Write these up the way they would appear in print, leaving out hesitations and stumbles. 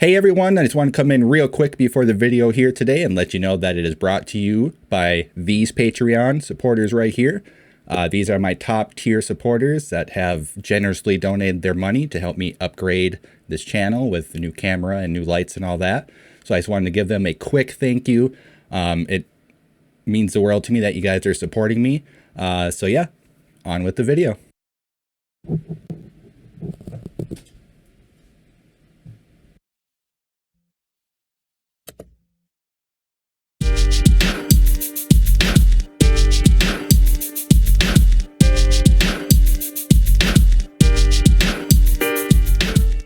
Hey everyone, I just want to come in real quick before the video here today and let you know that it is brought to you by these Patreon supporters right here. These are my top tier supporters that have generously donated their money to help me upgrade this channel with the new camera and new lights and all that. So I just wanted to give them a quick thank you. It means the world to me that you guys are supporting me. So yeah, on with the video.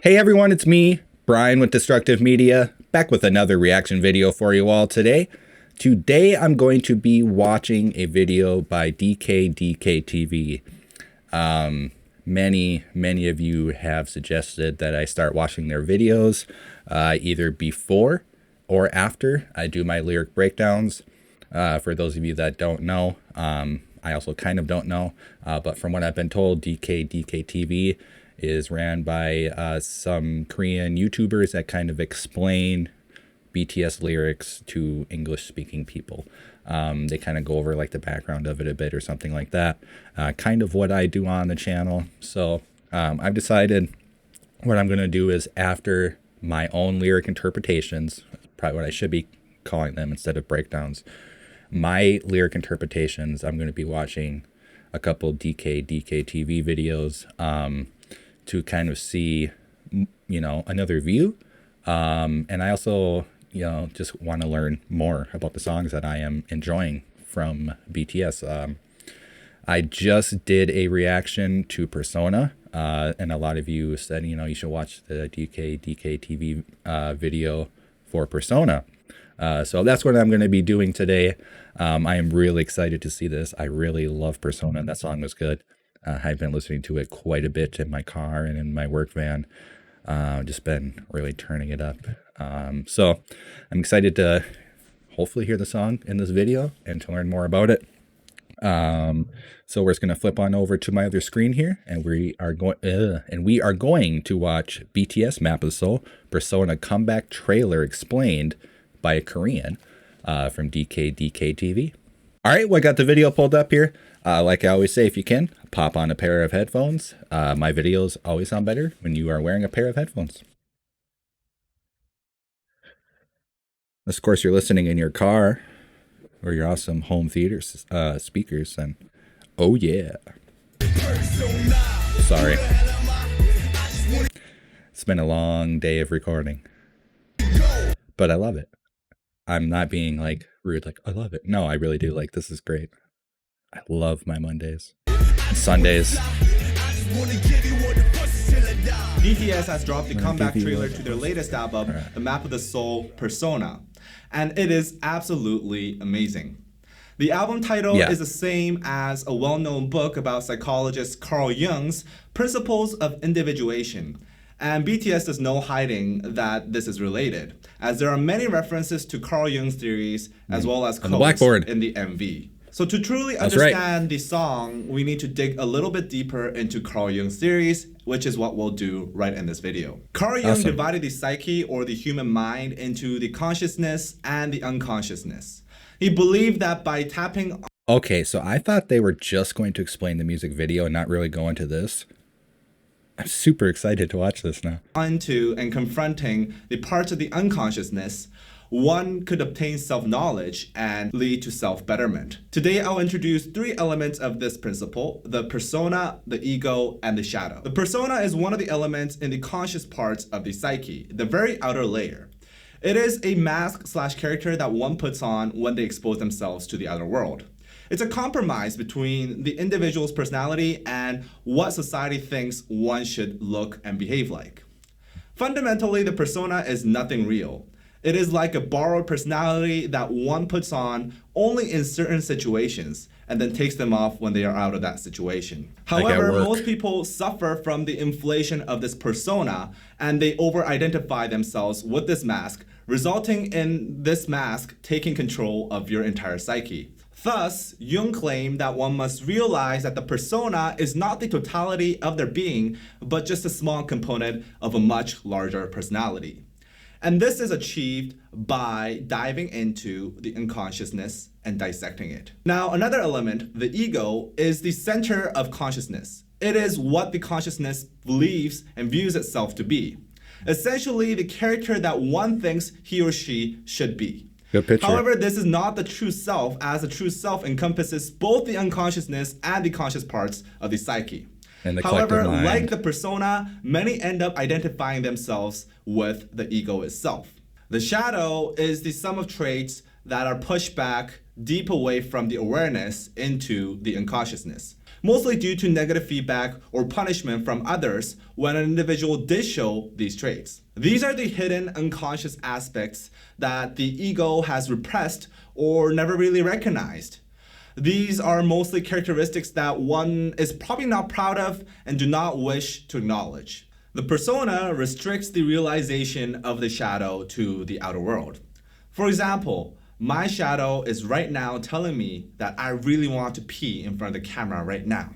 Hey everyone, it's me, Brian with Destructive Media, back with another reaction video for you all today. Today I'm going to be watching a video by DKDKTV. Many of you have suggested that I start watching their videos either before or after I do my lyric breakdowns. For those of you that don't know, I also kind of don't know, but from what I've been told, DKDKTV is ran by some Korean YouTubers that kind of explain BTS lyrics to English-speaking people. They kind of go over like the background of it a bit or something like that. Kind of what I do on the channel. So I've decided what I'm going to do is, after my own lyric interpretations, probably what I should be calling them instead of breakdowns, my lyric interpretations, I'm going to be watching a couple DKDKTV videos to kind of see, you know, another view. And I also, you know, just want to learn more about the songs that I am enjoying from BTS. I just did a reaction to Persona, and a lot of you said, you know, you should watch the DKDKTV video for Persona. So that's what I'm going to be doing today. I am really excited to see this. I really love Persona. That song was good. I've been listening to it quite a bit in my car and in my work van. Just been really turning it up. So I'm excited to hopefully hear the song in this video and to learn more about it. So we're just going to flip on over to my other screen here, and we are going to watch BTS Map of the Soul Persona Comeback Trailer Explained by a Korean from DKDKTV. All right, well, I got the video pulled up here. Like I always say, if you can, pop on a pair of headphones. My videos always sound better when you are wearing a pair of headphones. Of course, you're listening in your car or your awesome home theater speakers, and oh yeah. Sorry. It's been a long day of recording, but I love it. I'm not being like rude, like I love it. No, I really do. Like, this is great. I love my Mondays and Sundays. BTS has dropped the comeback trailer to their latest album, The Map of the Soul Persona, and it is absolutely amazing. The album title is the same as a well-known book about psychologist Carl Jung's Principles of Individuation. And BTS does no hiding that this is related, as there are many references to Carl Jung's theories as well as quotes in the MV. So to truly understand the song, we need to dig a little bit deeper into Carl Jung's theories, which is what we'll do right in this video. Carl Jung divided the psyche, or the human mind, into the consciousness and the unconsciousness. He believed that by tapping... Okay, so I thought they were just going to explain the music video and not really go into this. I'm super excited to watch this now. ...onto and confronting the parts of the unconsciousness, one could obtain self-knowledge and lead to self-betterment. Today, I'll introduce three elements of this principle: the persona, the ego, and the shadow. The persona is one of the elements in the conscious parts of the psyche, the very outer layer. It is a mask/character that one puts on when they expose themselves to the outer world. It's a compromise between the individual's personality and what society thinks one should look and behave like. Fundamentally, the persona is nothing real. It is like a borrowed personality that one puts on only in certain situations and then takes them off when they are out of that situation. However, most people suffer from the inflation of this persona, and they over-identify themselves with this mask, resulting in this mask taking control of your entire psyche. Thus, Jung claimed that one must realize that the persona is not the totality of their being, but just a small component of a much larger personality. And this is achieved by diving into the unconsciousness and dissecting it. Now, another element, the ego, is the center of consciousness. It is what the consciousness believes and views itself to be. Essentially, the character that one thinks he or she should be. Good picture. However, this is not the true self, as the true self encompasses both the unconsciousness and the conscious parts of the psyche. And the However, mind. like the persona, many end up identifying themselves with the ego itself. The shadow is the sum of traits that are pushed back deep away from the awareness into the unconsciousness, mostly due to negative feedback or punishment from others when an individual did show these traits. These are the hidden unconscious aspects that the ego has repressed or never really recognized. These are mostly characteristics that one is probably not proud of and do not wish to acknowledge. The persona restricts the realization of the shadow to the outer world. For example, my shadow is right now telling me that I really want to pee in front of the camera right now.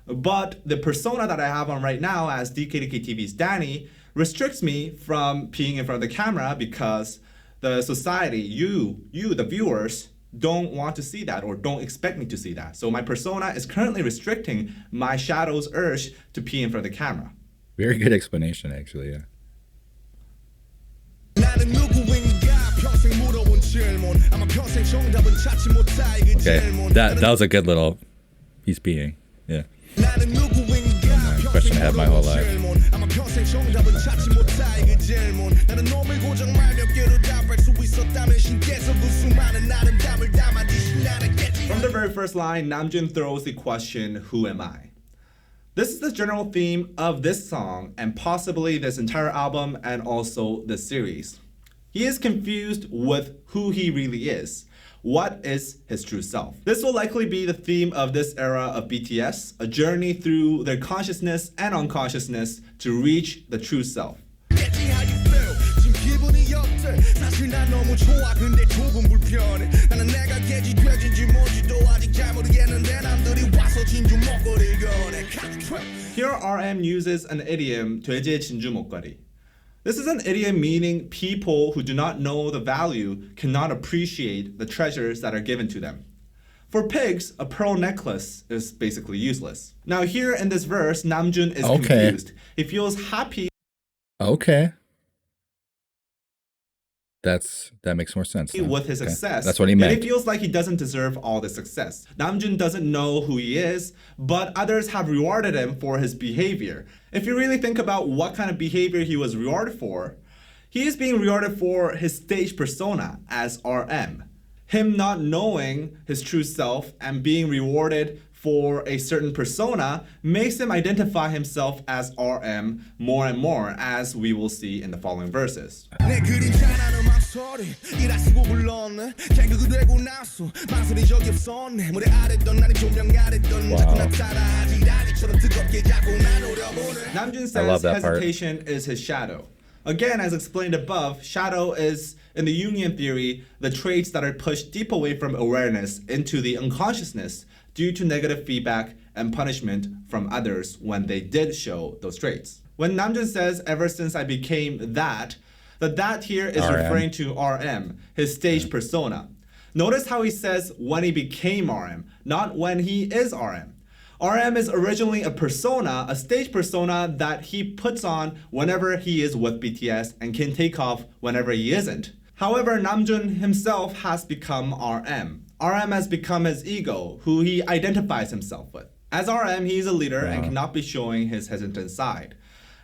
But the persona that I have on right now as DKDKTV's Danny restricts me from peeing in front of the camera because the society, you, the viewers, don't want to see that or don't expect me to see that. So my persona is currently restricting my shadow's urge to pee in front of the camera. Very good explanation, actually, yeah. Okay, that was a good little, he's peeing, yeah. Question I have my whole life. From the very first line, Namjoon throws the question, who am I? This is the general theme of this song and possibly this entire album and also this series. He is confused with who he really is. What is his true self? This will likely be the theme of this era of BTS, a journey through their consciousness and unconsciousness to reach the true self. Here RM uses an idiom, 돼지의 진주 목걸이. This is an idiom meaning people who do not know the value cannot appreciate the treasures that are given to them. For pigs, a pearl necklace is basically useless. Now here in this verse, Namjoon is confused. He feels happy. Okay. That makes more sense. With his success. That's what he meant. And he feels like he doesn't deserve all the success. Namjoon doesn't know who he is, but others have rewarded him for his behavior. If you really think about what kind of behavior he was rewarded for, he is being rewarded for his stage persona as RM. Him not knowing his true self and being rewarded for a certain persona makes him identify himself as RM more and more, as we will see in the following verses. Namjoon says hesitation is his shadow. Again, as explained above, shadow is, in the Jungian theory, the traits that are pushed deep away from awareness into the unconsciousness due to negative feedback and punishment from others when they did show those traits. When Namjoon says, ever since I became that, the that here is referring to RM, his stage persona. Notice how he says when he became RM, not when he is RM. RM is originally a persona, a stage persona that he puts on whenever he is with BTS and can take off whenever he isn't. However, Namjoon himself has become RM. RM has become his ego, who he identifies himself with. As RM, he is a leader and cannot be showing his hesitant side.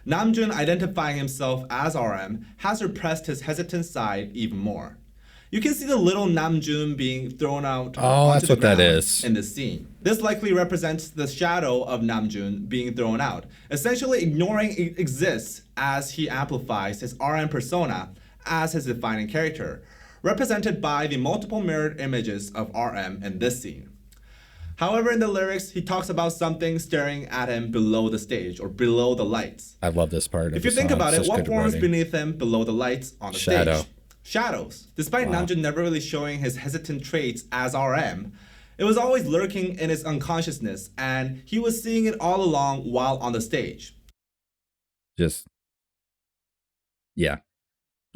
Namjoon, identifying himself as RM, has repressed his hesitant side even more. You can see the little Namjoon being thrown out onto the ground in this scene. This likely represents the shadow of Namjoon being thrown out, essentially ignoring it exists as he amplifies his RM persona as his defining character, represented by the multiple mirrored images of RM in this scene. However, in the lyrics, he talks about something staring at him below the stage or below the lights. I love this part. If you think about it, what forms beneath him below the lights on the stage? Shadows. Despite Namjoon never really showing his hesitant traits as RM, it was always lurking in his unconsciousness, and he was seeing it all along while on the stage. Yeah.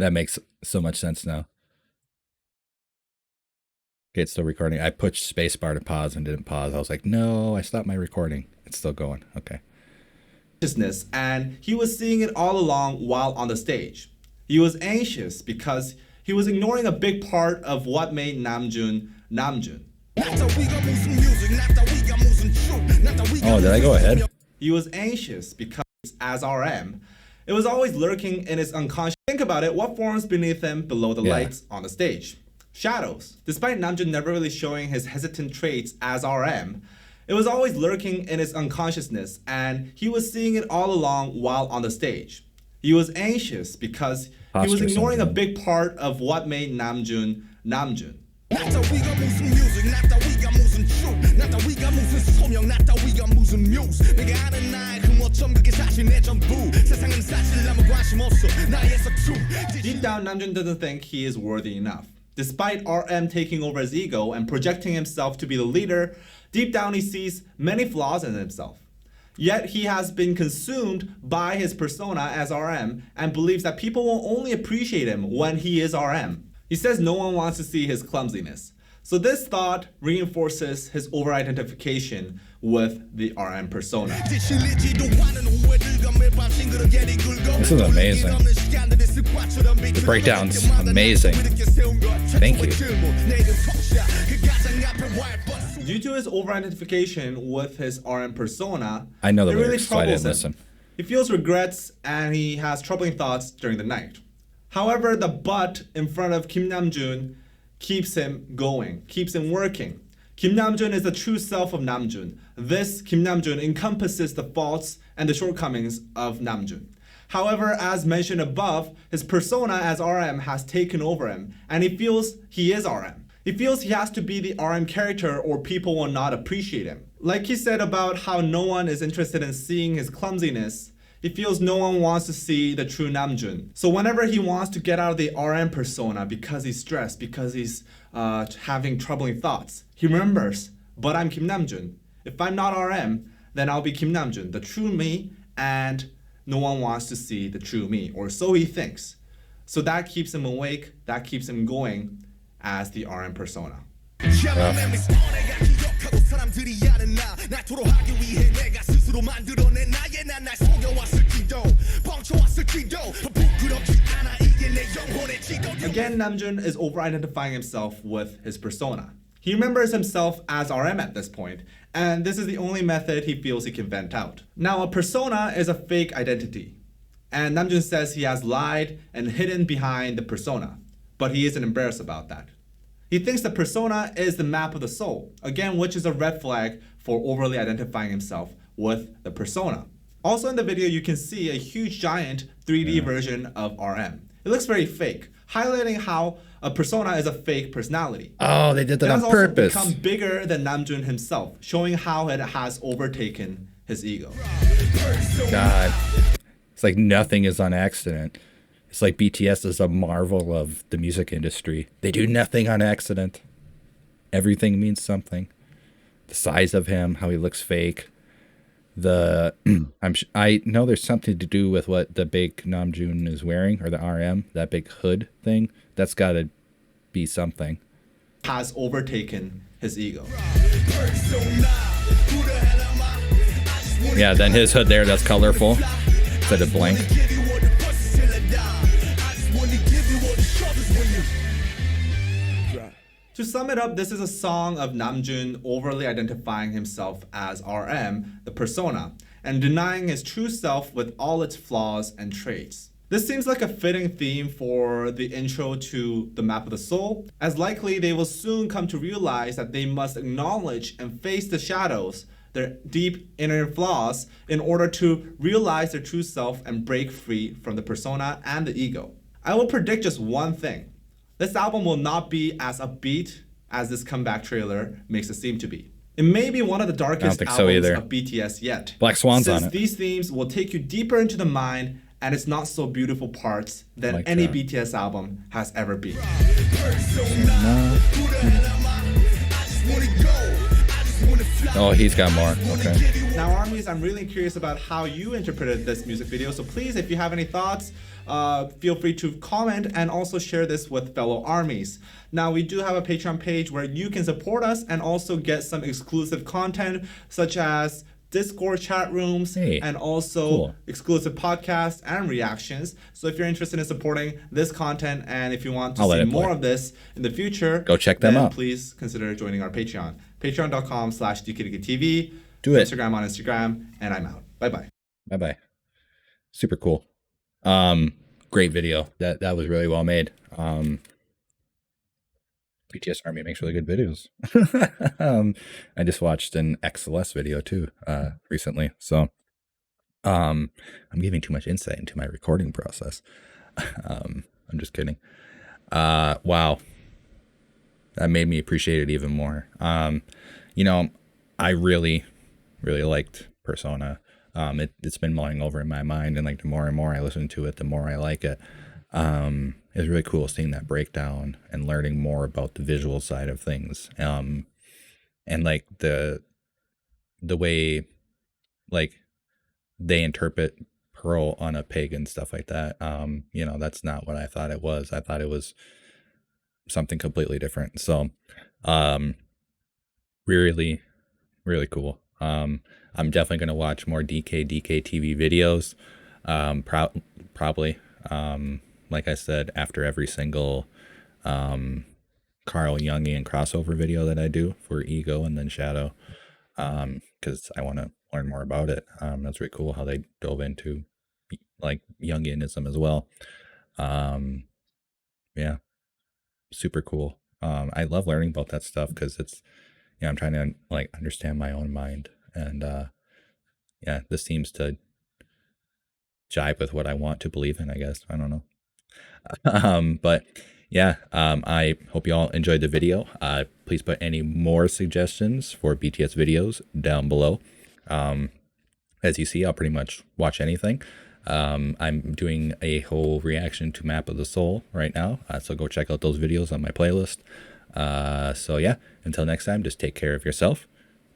That makes so much sense now. Okay, it's still recording. I pushed spacebar to pause and didn't pause. I was like, no, I stopped my recording. It's still going. Okay. And he was seeing it all along while on the stage. He was anxious because he was ignoring a big part of what made Namjoon Namjoon. Oh, did I go ahead? He was anxious because as RM, it was always lurking in his unconscious. Think about it, what forms beneath him below the lights on the stage? Shadows. Despite Namjoon never really showing his hesitant traits as RM, it was always lurking in his unconsciousness, and he was seeing it all along while on the stage. He was anxious because he was ignoring a big part of what made Namjoon Namjoon. Deep down, Namjoon doesn't think he is worthy enough. Despite RM taking over his ego and projecting himself to be the leader, deep down he sees many flaws in himself. Yet he has been consumed by his persona as RM and believes that people will only appreciate him when he is RM. He says no one wants to see his clumsiness. So this thought reinforces his over-identification with the RM persona. This is amazing. The breakdown's amazing. Thank you. Due to his over-identification with his RM persona, I know the it really lyrics, so I didn't troubles him. listen. He feels regrets and he has troubling thoughts during the night. However, the but in front of Kim Namjoon keeps him going, keeps him working. Kim Namjoon is the true self of Namjoon. This Kim Namjoon encompasses the faults and the shortcomings of Namjoon. However, as mentioned above, his persona as RM has taken over him, and he feels he is RM. He feels he has to be the RM character or people will not appreciate him. Like he said about how no one is interested in seeing his clumsiness, he feels no one wants to see the true Namjoon. So whenever he wants to get out of the RM persona because he's stressed, because he's having troubling thoughts, he remembers, but I'm Kim Namjoon. If I'm not RM, then I'll be Kim Namjoon, the true me, and no one wants to see the true me, or so he thinks. So that keeps him awake, that keeps him going as the RM persona. Again, Namjoon is over-identifying himself with his persona. He remembers himself as RM at this point, and this is the only method he feels he can vent out. Now, a persona is a fake identity, and Namjoon says he has lied and hidden behind the persona, but he isn't embarrassed about that. He thinks the persona is the map of the soul, again, which is a red flag for overly identifying himself with the persona. Also in the video, you can see a huge giant 3D version of RM. It looks very fake, highlighting how a persona is a fake personality. Oh, they did that on purpose. It has also become bigger than Namjoon himself, showing how it has overtaken his ego. God, it's like nothing is on accident. It's like BTS is a marvel of the music industry. They do nothing on accident. Everything means something. The size of him, how he looks fake. I know there's something to do with what the big Namjoon is wearing, or the RM, that big hood thing. That's got to be something. Has overtaken his ego. Yeah, then his hood there, that's colorful instead of blank. To sum it up, this is a song of Namjoon overly identifying himself as RM, the persona, and denying his true self with all its flaws and traits. This seems like a fitting theme for the intro to The Map of the Soul, as likely they will soon come to realize that they must acknowledge and face the shadows, their deep inner flaws, in order to realize their true self and break free from the persona and the ego. I will predict just one thing. This album will not be as upbeat as this comeback trailer makes it seem to be. It may be one of the darkest albums of BTS yet. Black Swan's on it. These themes will take you deeper into the mind and its not so beautiful parts than like any BTS album has ever been. Oh, he's got more. Okay. Now, Armies, I'm really curious about how you interpreted this music video. So please, if you have any thoughts, feel free to comment and also share this with fellow Armies. Now, we do have a Patreon page where you can support us and also get some exclusive content, such as Discord chat rooms, and also exclusive podcasts and reactions. So if you're interested in supporting this content and if you want to see more of this in the future, go check them out. Please consider joining our Patreon. Patreon.com/DKDKTV. Do it. Instagram on Instagram, and I'm out. Bye-bye. Bye-bye. Super cool. Great video. That was really well made. BTS Army makes really good videos. I just watched an XLS video too recently. So I'm giving too much insight into my recording process. I'm just kidding. Wow. That made me appreciate it even more. You know, I really liked Persona. It's been mulling over in my mind, and like the more and more I listen to it, the more I like it. It's really cool seeing that breakdown and learning more about the visual side of things. And like the way like they interpret Pearl on a pig and stuff like that. You know, that's not what I thought it was. I thought it was something completely different. So really cool. I'm definitely going to watch more DKDKTV videos. Probably like I said, after every single Carl Jungian crossover video that I do for Ego and then Shadow, because I want to learn more about it. That's really cool how they dove into like Jungianism as well. Yeah, super cool. I love learning about that stuff because it's, you know, I'm trying to like understand my own mind, and yeah, this seems to jibe with what I want to believe in, I guess. I don't know. But yeah, I hope you all enjoyed the video. Please put any more suggestions for BTS videos down below. As you see, I'll pretty much watch anything. I'm doing a whole reaction to Map of the Soul right now, so go check out those videos on my playlist. So yeah, until next time, just take care of yourself,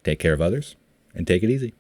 take care of others, and take it easy.